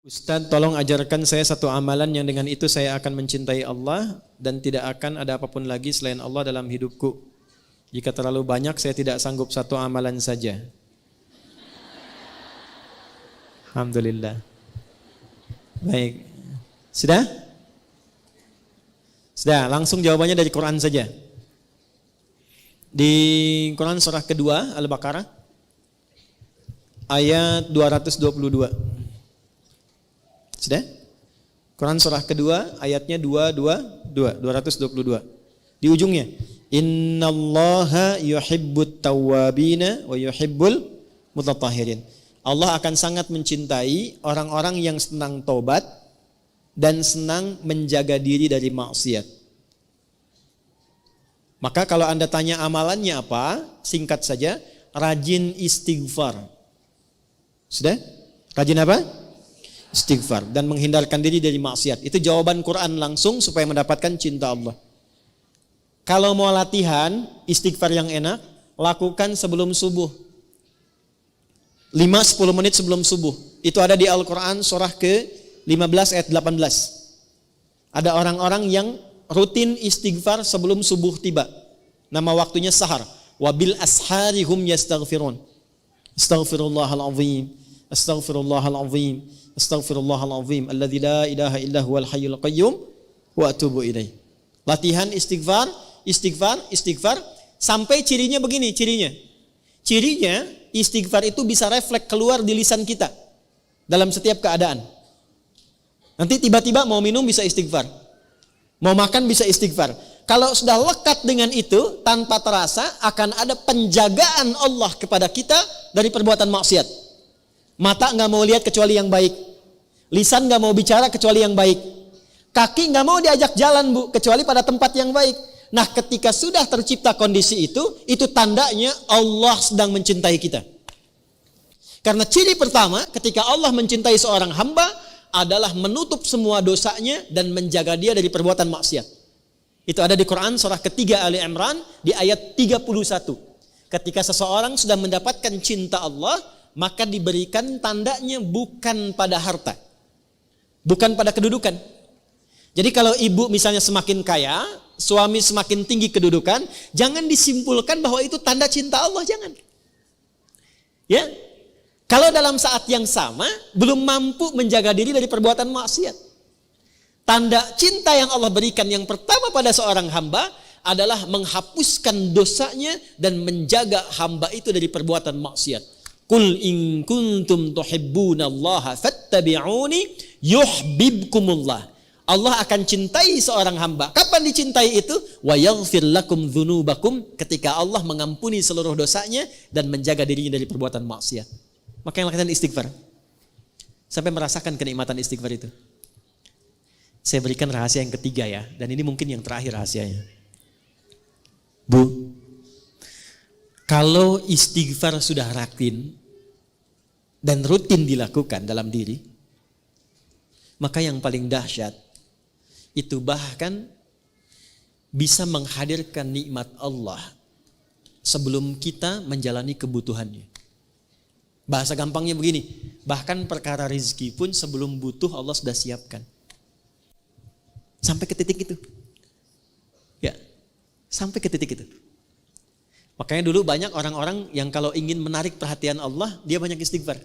Ustadz, tolong ajarkan saya satu amalan yang dengan itu saya akan mencintai Allah dan tidak akan ada apapun lagi selain Allah dalam hidupku. Jika terlalu banyak, saya tidak sanggup satu amalan saja. Alhamdulillah. Baik. Sudah? Sudah, langsung jawabannya dari Quran saja. Di Quran surah kedua, Al-Baqarah, ayat 222. Sudah? Quran surah kedua ayatnya 222. Di ujungnya, innallaha yuhibbut tawwabina wa yuhibbul mutatahhirin. Allah akan sangat mencintai orang-orang yang senang tobat dan senang menjaga diri dari maksiat. Maka kalau Anda tanya amalannya apa? Singkat saja, rajin istighfar. Sudah? Rajin apa? Istighfar dan menghindarkan diri dari maksiat. Itu jawaban Quran langsung supaya mendapatkan cinta Allah. Kalau mau latihan istighfar yang enak, lakukan sebelum subuh. 5-10 menit sebelum subuh. Itu ada di Al-Quran surah ke-15 ayat 18. Ada orang-orang yang rutin istighfar sebelum subuh tiba. Nama waktunya sahar. Wabil asharihum yastaghfirun. Astaghfirullahalazim. Astaghfirullahalazim. Astaghfirullahalazim alladzi la ilaha illa huwal hayyul qayyum wa atubu ilaih. Latihan istighfar sampai cirinya begini, cirinya istighfar itu bisa refleks keluar di lisan kita dalam setiap keadaan. Nanti tiba-tiba mau minum bisa istighfar, mau makan bisa istighfar. Kalau sudah lekat dengan itu, tanpa terasa akan ada penjagaan Allah kepada kita dari perbuatan maksiat. Mata nggak mau lihat kecuali yang baik, lisan nggak mau bicara kecuali yang baik, kaki nggak mau diajak jalan bu kecuali pada tempat yang baik. Nah, ketika sudah tercipta kondisi itu tandanya Allah sedang mencintai kita. Karena ciri pertama ketika Allah mencintai seorang hamba adalah menutup semua dosanya dan menjaga dia dari perbuatan maksiat. Itu ada di Quran surah ketiga Ali Imran di ayat 31. Ketika seseorang sudah mendapatkan cinta Allah, maka diberikan tandanya bukan pada harta, bukan pada kedudukan. Jadi kalau ibu misalnya semakin kaya, suami semakin tinggi kedudukan, jangan disimpulkan bahwa itu tanda cinta Allah, jangan. Ya, kalau dalam saat yang sama belum mampu menjaga diri dari perbuatan maksiat. Tanda cinta yang Allah berikan yang pertama pada seorang hamba adalah menghapuskan dosanya dan menjaga hamba itu dari perbuatan maksiat. Qul in kuntum tuhibbunallaha fattabi'uni yuhibbukumullah. Allah akan cintai seorang hamba. Kapan dicintai itu? Wa yaghfir lakum dzunubakum, ketika Allah mengampuni seluruh dosanya dan menjaga dirinya dari perbuatan maksiat. Maka yang lakukan istighfar. Sampai merasakan kenikmatan istighfar itu. Saya berikan rahasia yang ketiga ya, dan ini mungkin yang terakhir rahasianya. Bu, kalau istighfar sudah rutin dan rutin dilakukan dalam diri, maka yang paling dahsyat itu bahkan bisa menghadirkan nikmat Allah sebelum kita menjalani kebutuhannya. Bahasa gampangnya begini, bahkan perkara rizki pun sebelum butuh Allah sudah siapkan. Sampai ke titik itu. Ya, sampai ke titik itu. Makanya dulu banyak orang-orang yang kalau ingin menarik perhatian Allah, dia banyak istighfar.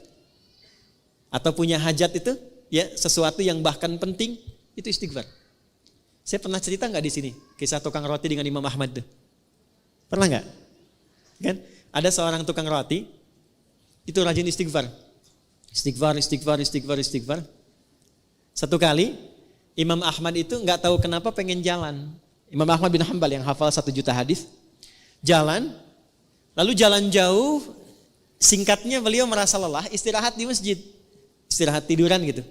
Atau punya hajat itu, ya sesuatu yang bahkan penting, itu istighfar. Saya pernah cerita nggak di sini kisah tukang roti dengan Imam Ahmad tuh? Pernah nggak? Kan? Ada seorang tukang roti, itu rajin istighfar. Istighfar. Satu kali, Imam Ahmad itu nggak tahu kenapa pengen jalan. Imam Ahmad bin Hanbal yang hafal 1 juta hadis. Jalan, lalu jalan jauh, singkatnya beliau merasa lelah, istirahat di masjid, istirahat tiduran gitu.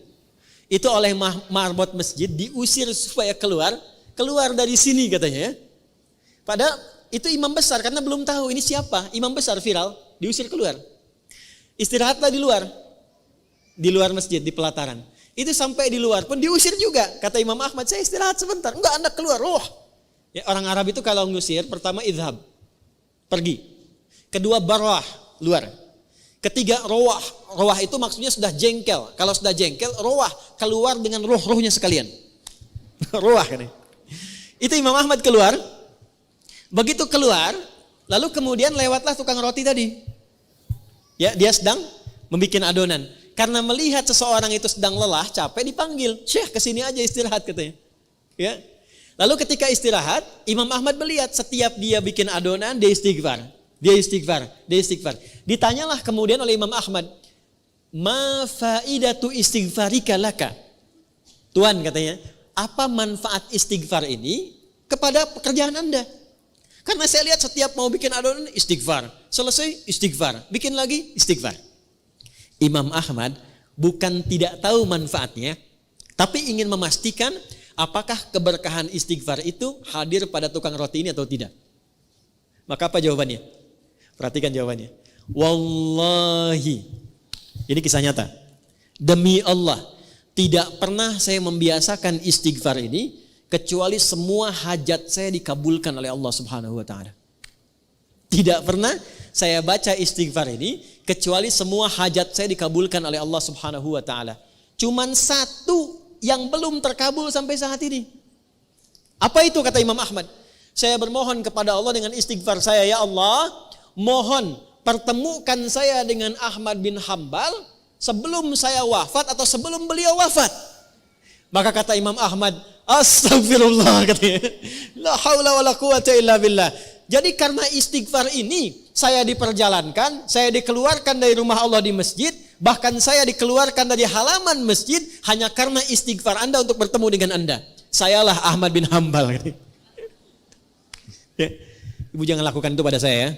Itu oleh marbot masjid diusir supaya keluar dari sini katanya ya. Padahal itu imam besar karena belum tahu ini siapa, imam besar viral, diusir keluar. Istirahatlah di luar masjid, di pelataran. Itu sampai di luar pun diusir juga. Kata Imam Ahmad, saya istirahat sebentar. Enggak, Anda keluar. Ya, orang Arab itu kalau ngusir, pertama idhab, pergi. Kedua barwah, luar. Ketiga, rawah. Rawah itu maksudnya sudah jengkel. Kalau sudah jengkel, rawah, keluar dengan roh-rohnya sekalian. Rawah kan. Itu Imam Ahmad keluar. Begitu keluar, lalu kemudian lewatlah tukang roti tadi. Ya, dia sedang membuat adonan. Karena melihat seseorang itu sedang lelah, capek, dipanggil. Syekh, kesini aja istirahat katanya. Ya. Lalu ketika istirahat, Imam Ahmad melihat setiap dia bikin adonan, dia istighfar. Dia istighfar. Ditanyalah kemudian oleh Imam Ahmad, ma faidatu istighfarika laka? Tuan katanya, apa manfaat istighfar ini kepada pekerjaan Anda? Karena saya lihat setiap mau bikin adonan istighfar, selesai istighfar, bikin lagi istighfar. Imam Ahmad bukan tidak tahu manfaatnya, tapi ingin memastikan apakah keberkahan istighfar itu hadir pada tukang roti ini atau tidak. Maka apa jawabannya? Perhatikan jawabannya. Wallahi, ini kisah nyata. Demi Allah, tidak pernah saya membiasakan istighfar ini kecuali semua hajat saya dikabulkan oleh Allah Subhanahu wa taala. Tidak pernah saya baca istighfar ini kecuali semua hajat saya dikabulkan oleh Allah Subhanahu wa taala. Cuman satu yang belum terkabul sampai saat ini. Apa itu kata Imam Ahmad? Saya bermohon kepada Allah dengan istighfar saya, ya Allah, mohon pertemukan saya dengan Ahmad bin Hambal sebelum saya wafat atau sebelum beliau wafat. Maka kata Imam Ahmad, astagfirullah katanya. La haula wala quwata illa billah. Jadi karena istighfar ini saya diperjalankan, saya dikeluarkan dari rumah Allah di masjid, bahkan saya dikeluarkan dari halaman masjid hanya karena istighfar Anda untuk bertemu dengan Anda. Sayalah Ahmad bin Hambal. Ya. Ibu jangan lakukan itu pada saya ya.